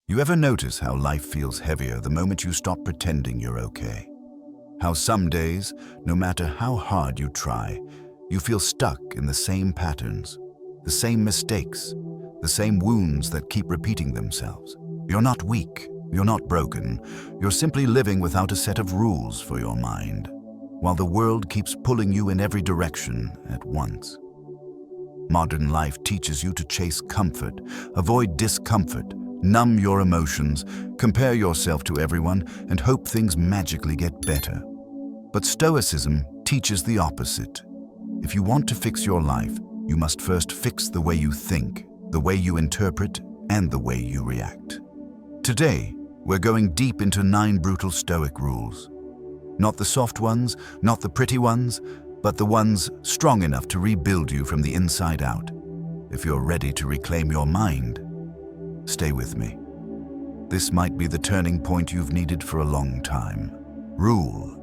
You ever notice how life feels heavier the moment you stop pretending you're okay? How some days, no matter how hard you try, you feel stuck in the same patterns, the same mistakes, the same wounds that keep repeating themselves. You're not weak, you're not broken, you're simply living without a set of rules for your mind, while the world keeps pulling you in every direction at once. Modern life teaches you to chase comfort, avoid discomfort, numb your emotions, compare yourself to everyone, and hope things magically get better. But Stoicism teaches the opposite. If you want to fix your life, you must first fix the way you think, the way you interpret, and the way you react. Today, we're going deep into 9 brutal Stoic rules. Not the soft ones, not the pretty ones, but the ones strong enough to rebuild you from the inside out. If you're ready to reclaim your mind, stay with me. This might be the turning point you've needed for a long time. Rule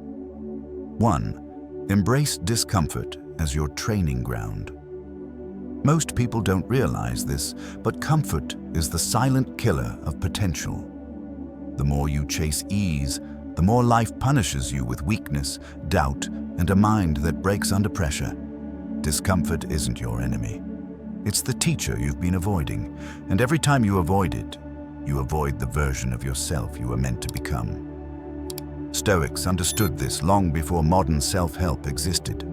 1. Embrace discomfort as your training ground. Most people don't realize this, but comfort is the silent killer of potential. The more you chase ease, the more life punishes you with weakness, doubt, and a mind that breaks under pressure. Discomfort isn't your enemy. It's the teacher you've been avoiding, and every time you avoid it, you avoid the version of yourself you were meant to become. Stoics understood this long before modern self-help existed.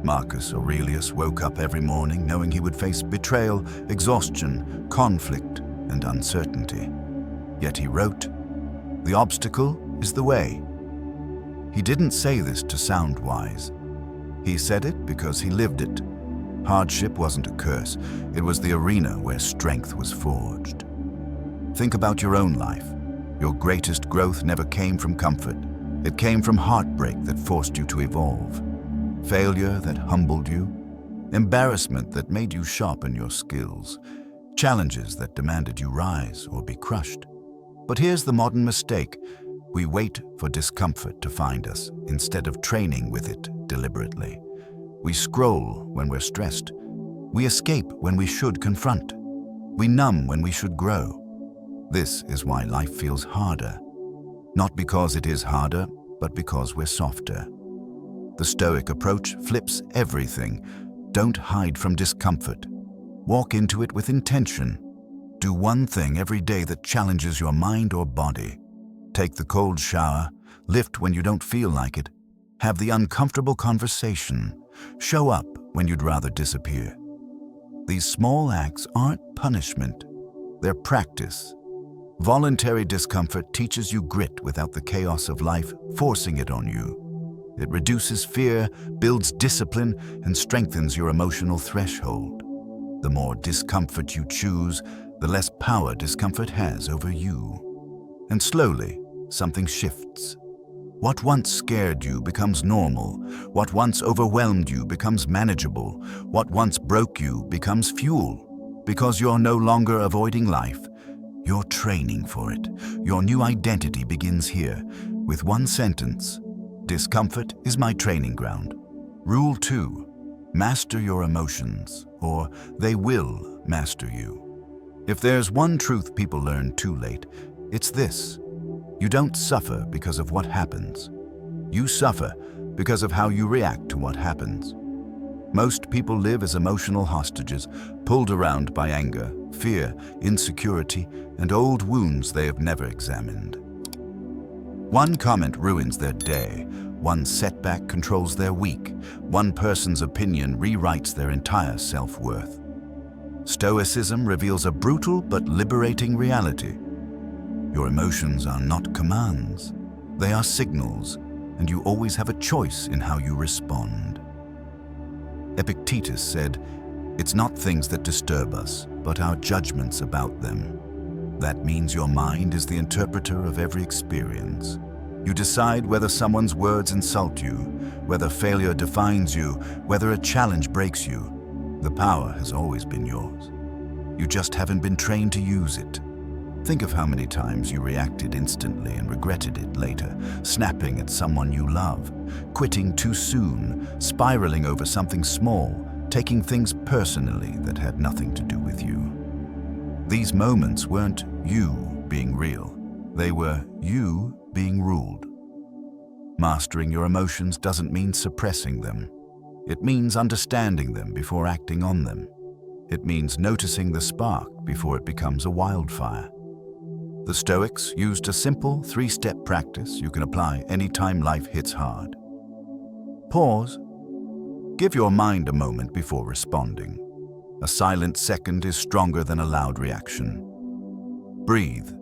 Marcus Aurelius woke up every morning knowing he would face betrayal, exhaustion, conflict, and uncertainty. Yet he wrote, "The obstacle is the way." He didn't say this to sound wise. He said it because he lived it. Hardship wasn't a curse, it was the arena where strength was forged. Think about your own life. Your greatest growth never came from comfort. It came from heartbreak that forced you to evolve, failure that humbled you, embarrassment that made you sharpen your skills, challenges that demanded you rise or be crushed. But here's the modern mistake. We wait for discomfort to find us instead of training with it deliberately. We scroll when we're stressed. We escape when we should confront. We numb when we should grow. This is why life feels harder. Not because it is harder, but because we're softer. The Stoic approach flips everything. Don't hide from discomfort. Walk into it with intention. Do one thing every day that challenges your mind or body. Take the cold shower, lift when you don't feel like it, have the uncomfortable conversation, show up when you'd rather disappear. These small acts aren't punishment, they're practice. Voluntary discomfort teaches you grit without the chaos of life forcing it on you. It reduces fear, builds discipline, and strengthens your emotional threshold. The more discomfort you choose, the less power discomfort has over you. And slowly, something shifts. What once scared you becomes normal. What once overwhelmed you becomes manageable. What once broke you becomes fuel. Because you're no longer avoiding life, you're training for it. Your new identity begins here, with one sentence: discomfort is my training ground. Rule 2. Master your emotions, or they will master you. If there's one truth people learn too late, it's this: you don't suffer because of what happens. You suffer because of how you react to what happens. Most people live as emotional hostages, pulled around by anger, fear, insecurity, and old wounds they have never examined. One comment ruins their day. One setback controls their week. One person's opinion rewrites their entire self-worth. Stoicism reveals a brutal but liberating reality. Your emotions are not commands. They are signals, and you always have a choice in how you respond. Epictetus said, "It's not things that disturb us, but our judgments about them." That means your mind is the interpreter of every experience. You decide whether someone's words insult you, whether failure defines you, whether a challenge breaks you. The power has always been yours. You just haven't been trained to use it. Think of how many times you reacted instantly and regretted it later, snapping at someone you love, quitting too soon, spiraling over something small, taking things personally that had nothing to do with you. These moments weren't you, being real. They were you being ruled. Mastering your emotions doesn't mean suppressing them. It means understanding them before acting on them. It means noticing the spark before it becomes a wildfire. The Stoics used a simple 3-step practice you can apply anytime life hits hard. Pause. Give your mind a moment before responding. A silent second is stronger than a loud reaction. Breathe.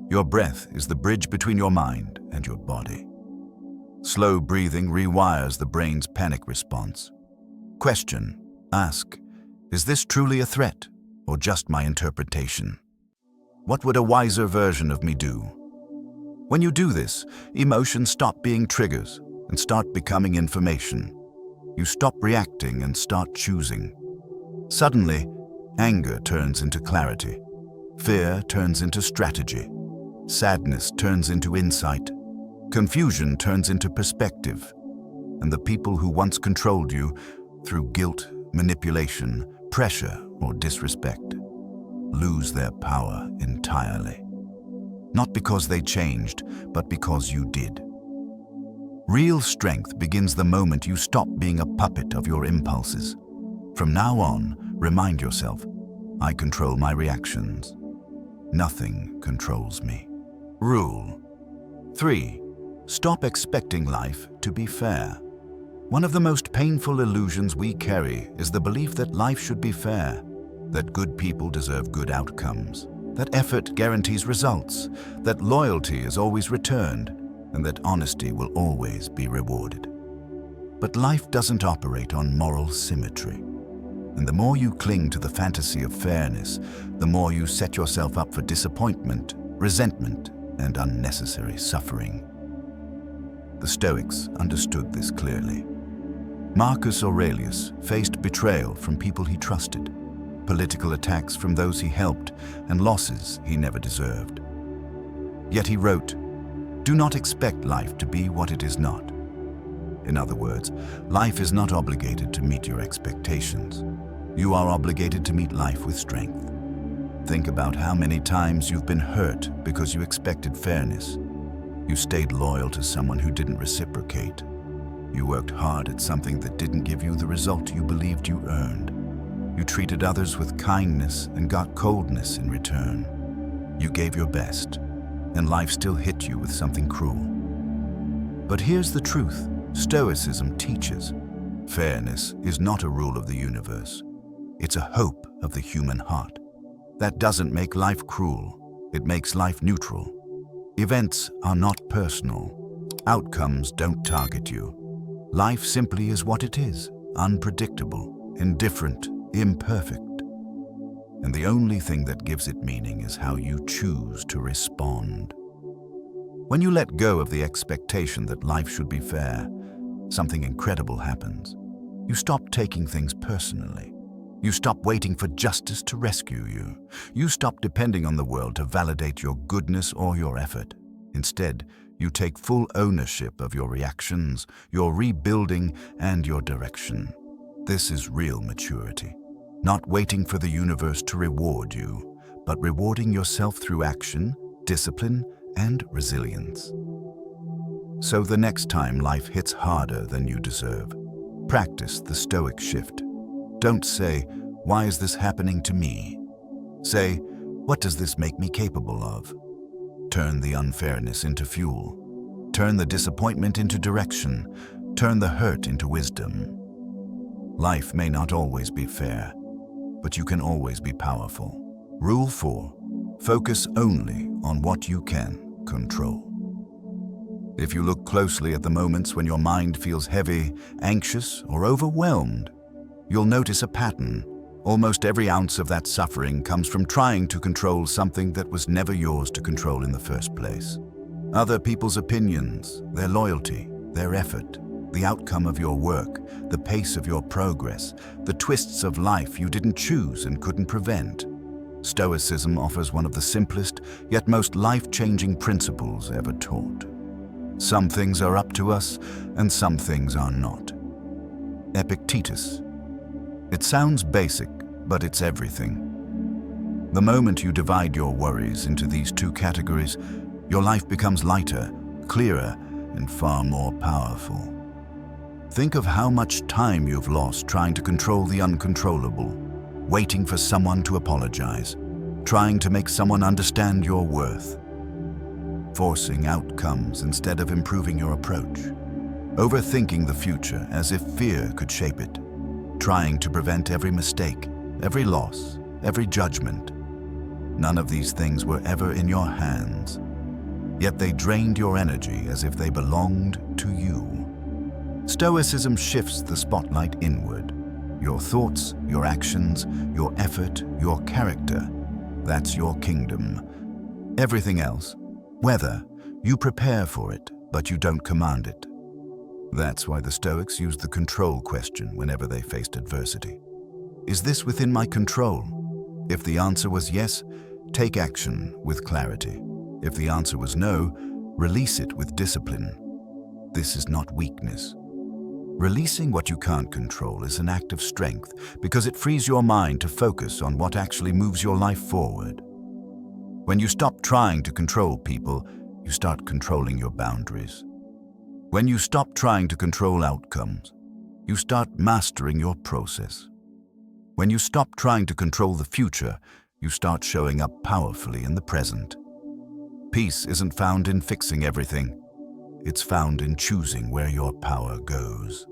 Your breath is the bridge between your mind and your body. Slow breathing rewires the brain's panic response. Question. Ask, is this truly a threat or just my interpretation? What would a wiser version of me do? When you do this, emotions stop being triggers and start becoming information. You stop reacting and start choosing. Suddenly, anger turns into clarity. Fear turns into strategy. Sadness turns into insight. Confusion turns into perspective. And the people who once controlled you through guilt, manipulation, pressure, or disrespect lose their power entirely. Not because they changed, but because you did. Real strength begins the moment you stop being a puppet of your impulses. From now on, remind yourself, I control my reactions. Nothing controls me. Rule 3. Stop expecting life to be fair. One of the most painful illusions we carry is the belief that life should be fair, that good people deserve good outcomes, that effort guarantees results, that loyalty is always returned, and that honesty will always be rewarded. But life doesn't operate on moral symmetry. And the more you cling to the fantasy of fairness, the more you set yourself up for disappointment, resentment, and unnecessary suffering. The Stoics understood this clearly. Marcus Aurelius faced betrayal from people he trusted, political attacks from those he helped, and losses he never deserved. Yet he wrote, "Do not expect life to be what it is not." In other words, life is not obligated to meet your expectations. You are obligated to meet life with strength. Think about how many times you've been hurt because you expected fairness. You stayed loyal to someone who didn't reciprocate. You worked hard at something that didn't give you the result you believed you earned. You treated others with kindness and got coldness in return. You gave your best, and life still hit you with something cruel. But here's the truth. Stoicism teaches, fairness is not a rule of the universe. It's a hope of the human heart. That doesn't make life cruel. It makes life neutral. Events are not personal. Outcomes don't target you. Life simply is what it is, unpredictable, indifferent, imperfect. And the only thing that gives it meaning is how you choose to respond. When you let go of the expectation that life should be fair, something incredible happens. You stop taking things personally. You stop waiting for justice to rescue you. You stop depending on the world to validate your goodness or your effort. Instead, you take full ownership of your reactions, your rebuilding, and your direction. This is real maturity. Not waiting for the universe to reward you, but rewarding yourself through action, discipline, and resilience. So the next time life hits harder than you deserve, practice the Stoic shift. Don't say, "Why is this happening to me?" Say, "What does this make me capable of?" Turn the unfairness into fuel. Turn the disappointment into direction. Turn the hurt into wisdom. Life may not always be fair, but you can always be powerful. Rule 4. Focus only on what you can control. If you look closely at the moments when your mind feels heavy, anxious, or overwhelmed, you'll notice a pattern. Almost every ounce of that suffering comes from trying to control something that was never yours to control in the first place. Other people's opinions, their loyalty, their effort, the outcome of your work, the pace of your progress, the twists of life you didn't choose and couldn't prevent. Stoicism offers one of the simplest, yet most life-changing principles ever taught. Some things are up to us, and some things are not. Epictetus. It sounds basic, but it's everything. The moment you divide your worries into these two categories, your life becomes lighter, clearer, and far more powerful. Think of how much time you've lost trying to control the uncontrollable, waiting for someone to apologize, trying to make someone understand your worth, forcing outcomes instead of improving your approach, overthinking the future as if fear could shape it, trying to prevent every mistake, every loss, every judgment. None of these things were ever in your hands, yet they drained your energy as if they belonged to you. Stoicism shifts the spotlight inward. Your thoughts, your actions, your effort, your character, that's your kingdom. Everything else, whether you prepare for it, but you don't command it. That's why the Stoics used the control question whenever they faced adversity. Is this within my control? If the answer was yes, take action with clarity. If the answer was no, release it with discipline. This is not weakness. Releasing what you can't control is an act of strength because it frees your mind to focus on what actually moves your life forward. When you stop trying to control people, you start controlling your boundaries. When you stop trying to control outcomes, you start mastering your process. When you stop trying to control the future, you start showing up powerfully in the present. Peace isn't found in fixing everything. It's found in choosing where your power goes.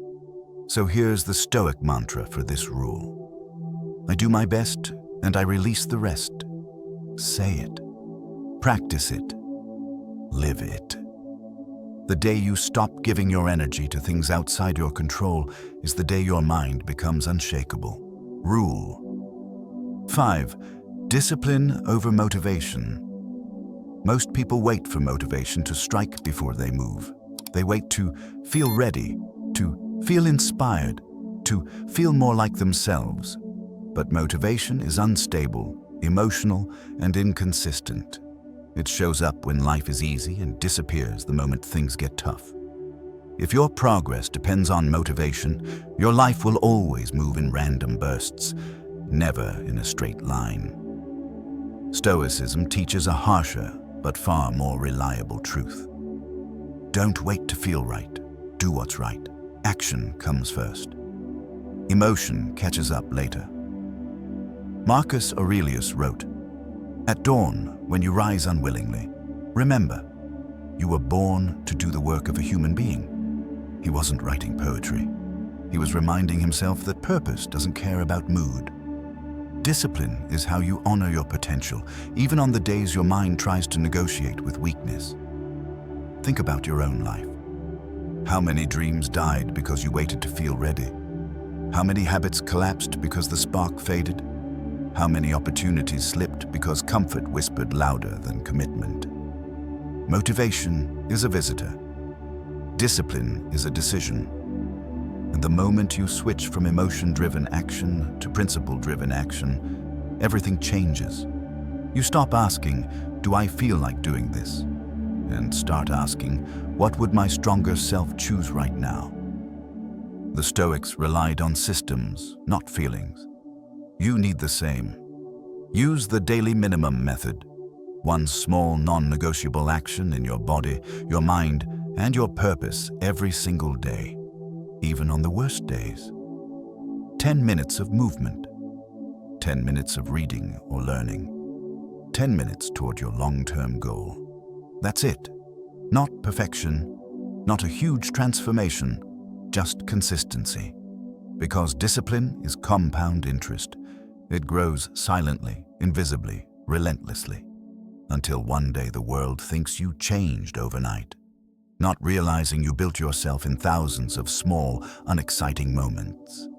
So here's the Stoic mantra for this rule. I do my best and I release the rest. Say it. Practice it. Live it. The day you stop giving your energy to things outside your control is the day your mind becomes unshakable. Rule 5. Discipline over motivation. Most people wait for motivation to strike before they move. They wait to feel ready, to feel inspired, to feel more like themselves. But motivation is unstable, emotional, and inconsistent. It shows up when life is easy and disappears the moment things get tough. If your progress depends on motivation, your life will always move in random bursts, never in a straight line. Stoicism teaches a harsher but far more reliable truth. Don't wait to feel right. Do what's right. Action comes first. Emotion catches up later. Marcus Aurelius wrote, "At dawn, when you rise unwillingly, remember, you were born to do the work of a human being." He wasn't writing poetry. He was reminding himself that purpose doesn't care about mood. Discipline is how you honor your potential, even on the days your mind tries to negotiate with weakness. Think about your own life. How many dreams died because you waited to feel ready? How many habits collapsed because the spark faded? How many opportunities slipped because comfort whispered louder than commitment? Motivation is a visitor. Discipline is a decision. And the moment you switch from emotion-driven action to principle-driven action, everything changes. You stop asking, "Do I feel like doing this?" and start asking, "What would my stronger self choose right now?" The Stoics relied on systems, not feelings. You need the same. Use the daily minimum method. One small, non-negotiable action in your body, your mind, and your purpose every single day. Even on the worst days. 10 minutes of movement. 10 minutes of reading or learning. 10 minutes toward your long-term goal. That's it. Not perfection, not a huge transformation, just consistency. Because discipline is compound interest. It grows silently, invisibly, relentlessly, until one day the world thinks you changed overnight. Not realizing you built yourself in thousands of small, unexciting moments.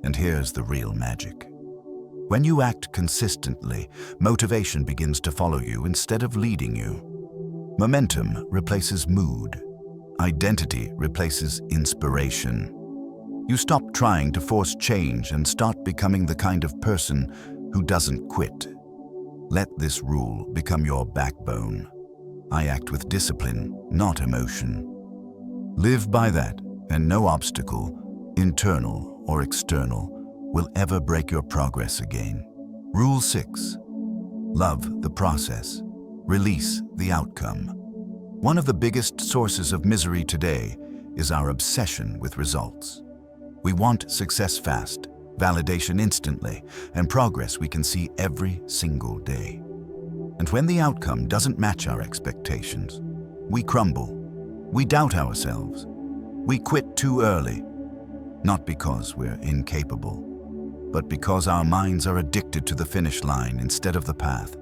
And here's the real magic. When you act consistently, motivation begins to follow you instead of leading you. Momentum replaces mood. Identity replaces inspiration. You stop trying to force change and start becoming the kind of person who doesn't quit. Let this rule become your backbone. I act with discipline, not emotion. Live by that, and no obstacle, internal or external, will ever break your progress again. Rule 6. Love the process. Release the outcome. One of the biggest sources of misery today is our obsession with results. We want success fast, validation instantly, and progress we can see every single day. And when the outcome doesn't match our expectations, we crumble. We doubt ourselves. We quit too early, not because we're incapable, but because our minds are addicted to the finish line instead of the path.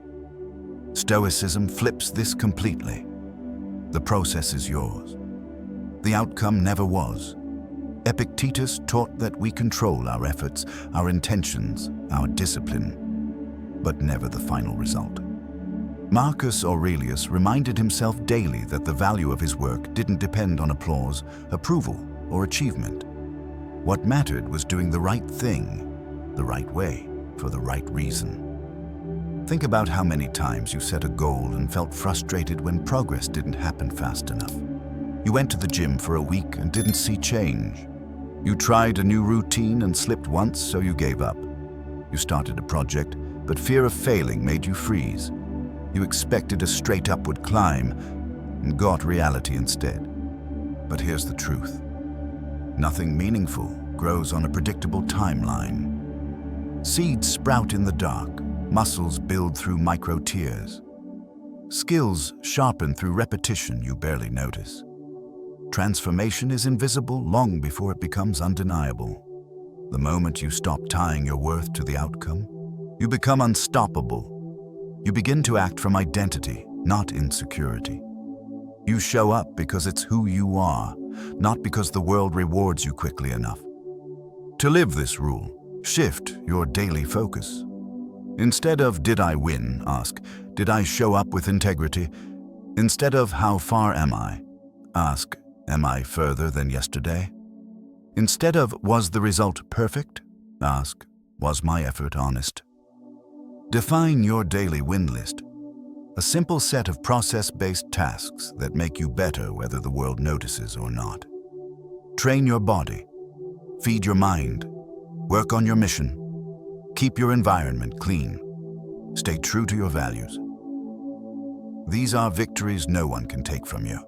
Stoicism flips this completely. The process is yours. The outcome never was. Epictetus taught that we control our efforts, our intentions, our discipline, but never the final result. Marcus Aurelius reminded himself daily that the value of his work didn't depend on applause, approval, or achievement. What mattered was doing the right thing, the right way, for the right reason. Think about how many times you set a goal and felt frustrated when progress didn't happen fast enough. You went to the gym for a week and didn't see change. You tried a new routine and slipped once, so you gave up. You started a project, but fear of failing made you freeze. You expected a straight upward climb and got reality instead. But here's the truth. Nothing meaningful grows on a predictable timeline. Seeds sprout in the dark, muscles build through micro tears. Skills sharpen through repetition you barely notice. Transformation is invisible long before it becomes undeniable. The moment you stop tying your worth to the outcome, you become unstoppable. You begin to act from identity, not insecurity. You show up because it's who you are, not because the world rewards you quickly enough. To live this rule, shift your daily focus. Instead of "did I win?" ask, "did I show up with integrity?" Instead of "how far am I?" ask, "am I further than yesterday?" Instead of "was the result perfect?" ask, "was my effort honest?" Define your daily win list, a simple set of process-based tasks that make you better whether the world notices or not. Train your body, feed your mind, work on your mission, keep your environment clean, stay true to your values. These are victories no one can take from you.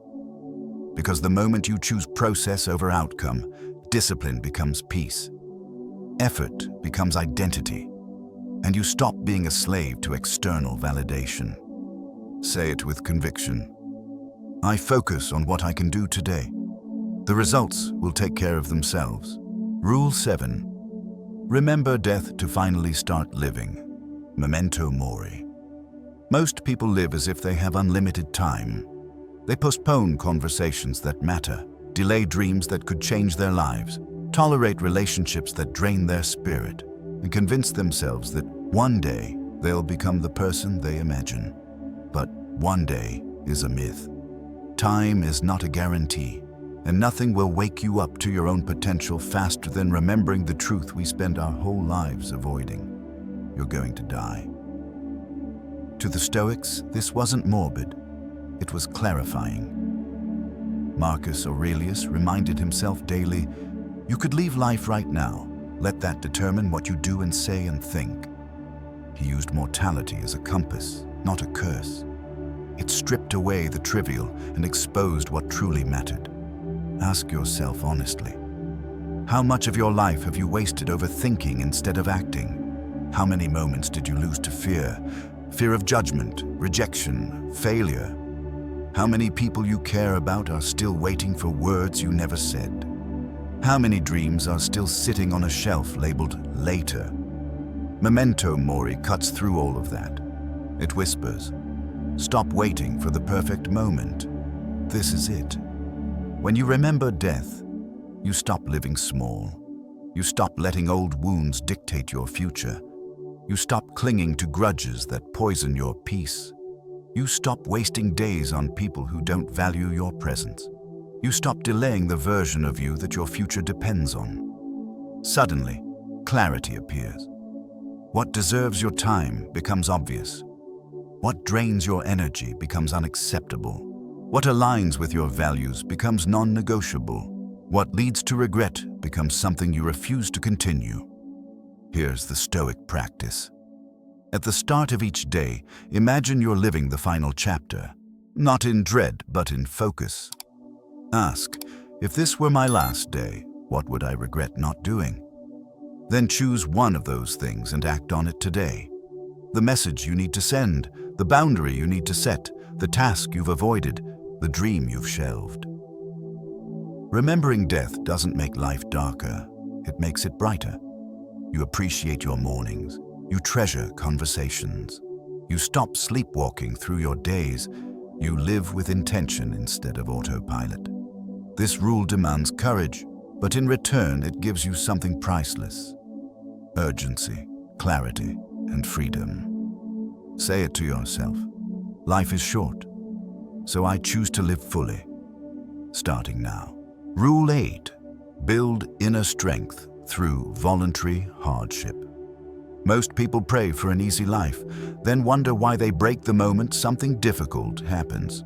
Because the moment you choose process over outcome, discipline becomes peace, effort becomes identity, and you stop being a slave to external validation. Say it with conviction. I focus on what I can do today. The results will take care of themselves. Rule 7. Remember death to finally start living. Memento mori. Most people live as if they have unlimited time. They postpone conversations that matter, delay dreams that could change their lives, tolerate relationships that drain their spirit, and convince themselves that one day they'll become the person they imagine. But one day is a myth. Time is not a guarantee, and nothing will wake you up to your own potential faster than remembering the truth we spend our whole lives avoiding. You're going to die. To the Stoics, this wasn't morbid. It was clarifying. Marcus Aurelius reminded himself daily, you could leave life right now. Let that determine what you do and say and think. He used mortality as a compass, not a curse. It stripped away the trivial and exposed what truly mattered. Ask yourself honestly, how much of your life have you wasted overthinking instead of acting? How many moments did you lose to fear? Fear of judgment, rejection, failure. How many people you care about are still waiting for words you never said? How many dreams are still sitting on a shelf labeled later? Memento mori cuts through all of that. It whispers, stop waiting for the perfect moment. This is it. When you remember death, you stop living small. You stop letting old wounds dictate your future. You stop clinging to grudges that poison your peace. You stop wasting days on people who don't value your presence. You stop delaying the version of you that your future depends on. Suddenly, clarity appears. What deserves your time becomes obvious. What drains your energy becomes unacceptable. What aligns with your values becomes non-negotiable. What leads to regret becomes something you refuse to continue. Here's the Stoic practice. At the start of each day, imagine you're living the final chapter, not in dread, but in focus. Ask, if this were my last day, what would I regret not doing? Then choose one of those things and act on it today. The message you need to send, the boundary you need to set, the task you've avoided, the dream you've shelved. Remembering death doesn't make life darker, it makes it brighter. You appreciate your mornings, you treasure conversations, you stop sleepwalking through your days, you live with intention instead of autopilot. This rule demands courage, but in return it gives you something priceless: urgency, clarity, and freedom. Say it to yourself. Life is short, so I choose to live fully. Starting now. Rule 8. Build inner strength through voluntary hardship. Most people pray for an easy life, then wonder why they break the moment something difficult happens.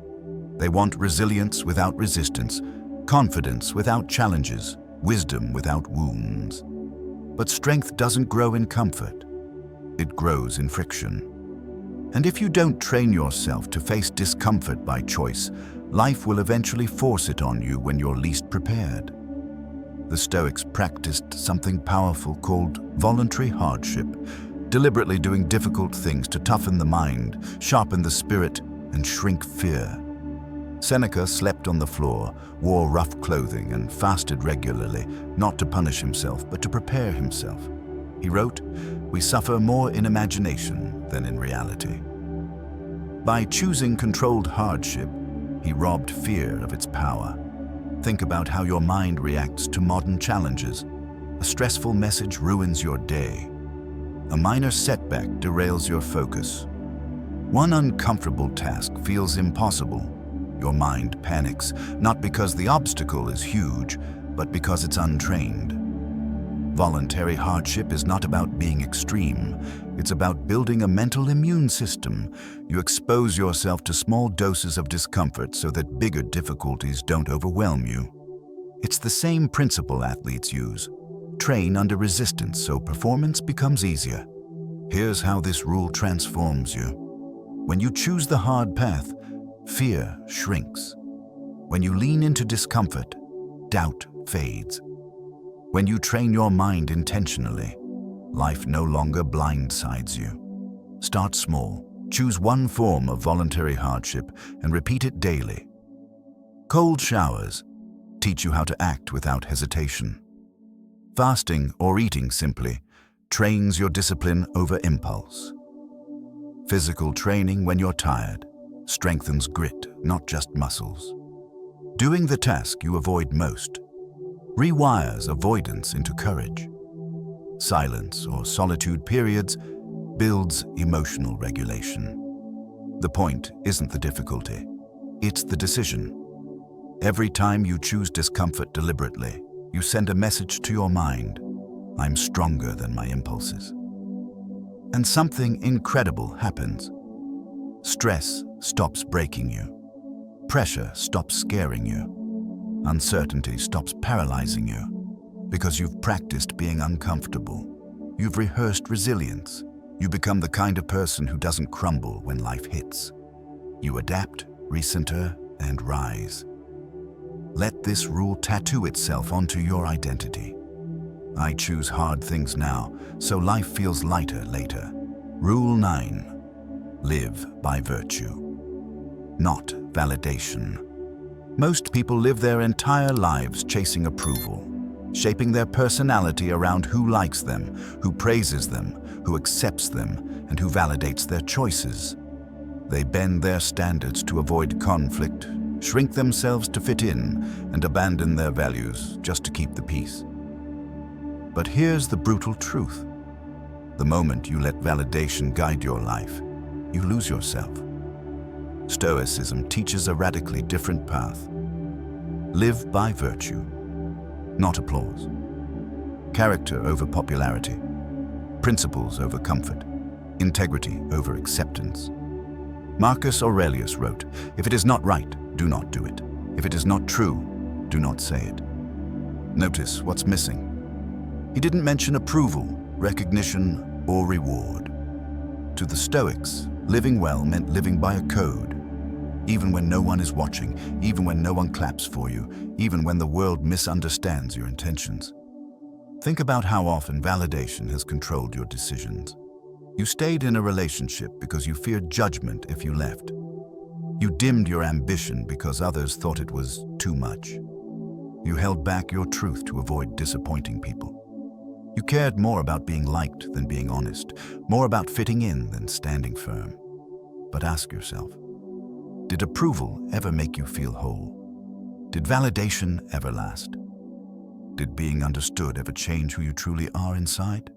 They want resilience without resistance, confidence without challenges, wisdom without wounds. But strength doesn't grow in comfort. It grows in friction. And if you don't train yourself to face discomfort by choice, life will eventually force it on you when you're least prepared. The Stoics practiced something powerful called voluntary hardship, deliberately doing difficult things to toughen the mind, sharpen the spirit, and shrink fear. Seneca slept on the floor, wore rough clothing, and fasted regularly, not to punish himself, but to prepare himself. He wrote, "We suffer more in imagination than in reality." By choosing controlled hardship, he robbed fear of its power. Think about how your mind reacts to modern challenges. A stressful message ruins your day. A minor setback derails your focus. One uncomfortable task feels impossible. Your mind panics, not because the obstacle is huge, but because it's untrained. Voluntary hardship is not about being extreme. It's about building a mental immune system. You expose yourself to small doses of discomfort so that bigger difficulties don't overwhelm you. It's the same principle athletes use. Train under resistance so performance becomes easier. Here's how this rule transforms you. When you choose the hard path, fear shrinks. When you lean into discomfort, doubt fades. When you train your mind intentionally, life no longer blindsides you. Start small. Choose one form of voluntary hardship and repeat it daily. Cold showers teach you how to act without hesitation. Fasting or eating simply trains your discipline over impulse. Physical training when you're tired strengthens grit, not just muscles. Doing the task you avoid most rewires avoidance into courage. Silence or solitude periods builds emotional regulation. The point isn't the difficulty, it's the decision. Every time you choose discomfort deliberately, you send a message to your mind: I'm stronger than my impulses. And something incredible happens. Stress stops breaking you. Pressure stops scaring you. Uncertainty stops paralyzing you. Because you've practiced being uncomfortable. You've rehearsed resilience. You become the kind of person who doesn't crumble when life hits. You adapt, recenter, and rise. Let this rule tattoo itself onto your identity. I choose hard things now, so life feels lighter later. Rule 9. Live by virtue, not validation. Most people live their entire lives chasing approval, shaping their personality around who likes them, who praises them, who accepts them, and who validates their choices. They bend their standards to avoid conflict, shrink themselves to fit in, and abandon their values just to keep the peace. But here's the brutal truth. The moment you let validation guide your life, you lose yourself. Stoicism teaches a radically different path. Live by virtue, not applause. Character over popularity. Principles over comfort. Integrity over acceptance. Marcus Aurelius wrote, "If it is not right, do not do it. If it is not true, do not say it." Notice what's missing. He didn't mention approval, recognition, or reward. To the Stoics, living well meant living by a code. Even when no one is watching, even when no one claps for you, even when the world misunderstands your intentions. Think about how often validation has controlled your decisions. You stayed in a relationship because you feared judgment if you left. You dimmed your ambition because others thought it was too much. You held back your truth to avoid disappointing people. You cared more about being liked than being honest, more about fitting in than standing firm. But ask yourself, did approval ever make you feel whole? Did validation ever last? Did being understood ever change who you truly are inside?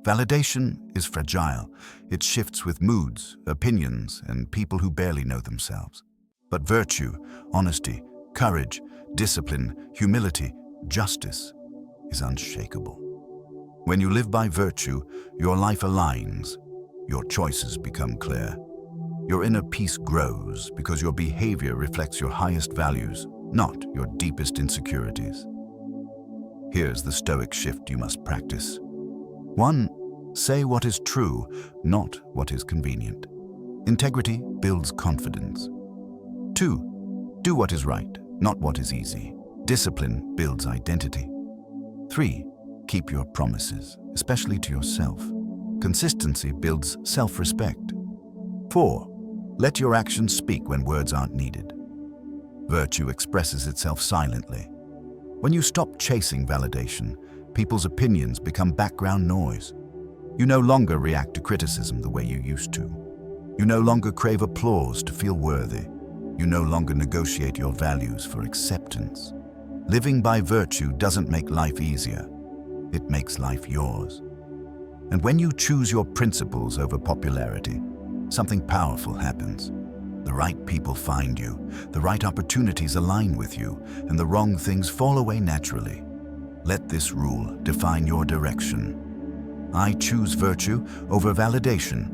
Validation is fragile. It shifts with moods, opinions, and people who barely know themselves. But virtue, honesty, courage, discipline, humility, justice is unshakable. When you live by virtue, your life aligns, your choices become clear. Your inner peace grows because your behavior reflects your highest values, not your deepest insecurities. Here's the Stoic shift you must practice. 1. Say what is true, not what is convenient. Integrity builds confidence. 2. Do what is right, not what is easy. Discipline builds identity. 3. Keep your promises, especially to yourself. Consistency builds self-respect. 4. Let your actions speak when words aren't needed. Virtue expresses itself silently. When you stop chasing validation, people's opinions become background noise. You no longer react to criticism the way you used to. You no longer crave applause to feel worthy. You no longer negotiate your values for acceptance. Living by virtue doesn't make life easier. It makes life yours. And when you choose your principles over popularity, something powerful happens. The right people find you, the right opportunities align with you, and the wrong things fall away naturally. Let this rule define your direction. I choose virtue over validation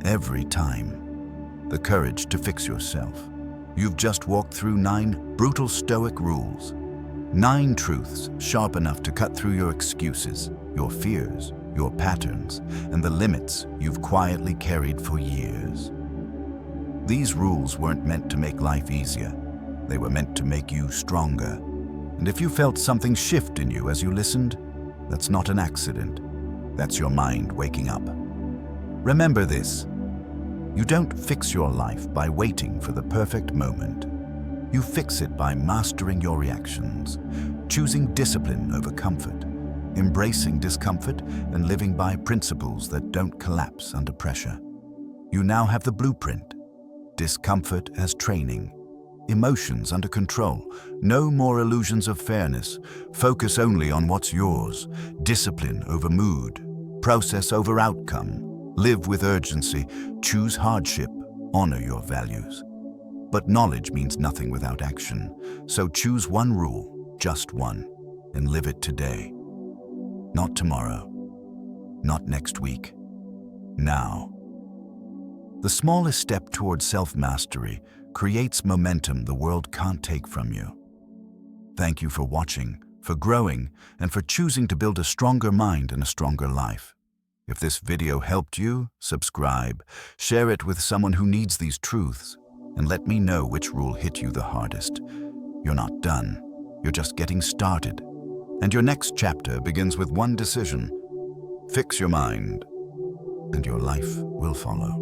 every time. The courage to fix yourself. You've just walked through 9 brutal Stoic rules. 9 truths sharp enough to cut through your excuses, your fears, your patterns, and the limits you've quietly carried for years. These rules weren't meant to make life easier. They were meant to make you stronger. And if you felt something shift in you as you listened, that's not an accident. That's your mind waking up. Remember this: you don't fix your life by waiting for the perfect moment. You fix it by mastering your reactions, choosing discipline over comfort, embracing discomfort, and living by principles that don't collapse under pressure. You now have the blueprint: discomfort as training, emotions under control, no more illusions of fairness, focus only on what's yours, discipline over mood, process over outcome, live with urgency, choose hardship, honor your values. But knowledge means nothing without action, so choose one rule, just one, and live it today. Not tomorrow, not next week, now. The smallest step towards self-mastery creates momentum the world can't take from you. Thank you for watching, for growing, and for choosing to build a stronger mind and a stronger life. If this video helped you, subscribe, share it with someone who needs these truths, and let me know which rule hit you the hardest. You're not done. You're just getting started. And your next chapter begins with one decision. Fix your mind, and your life will follow.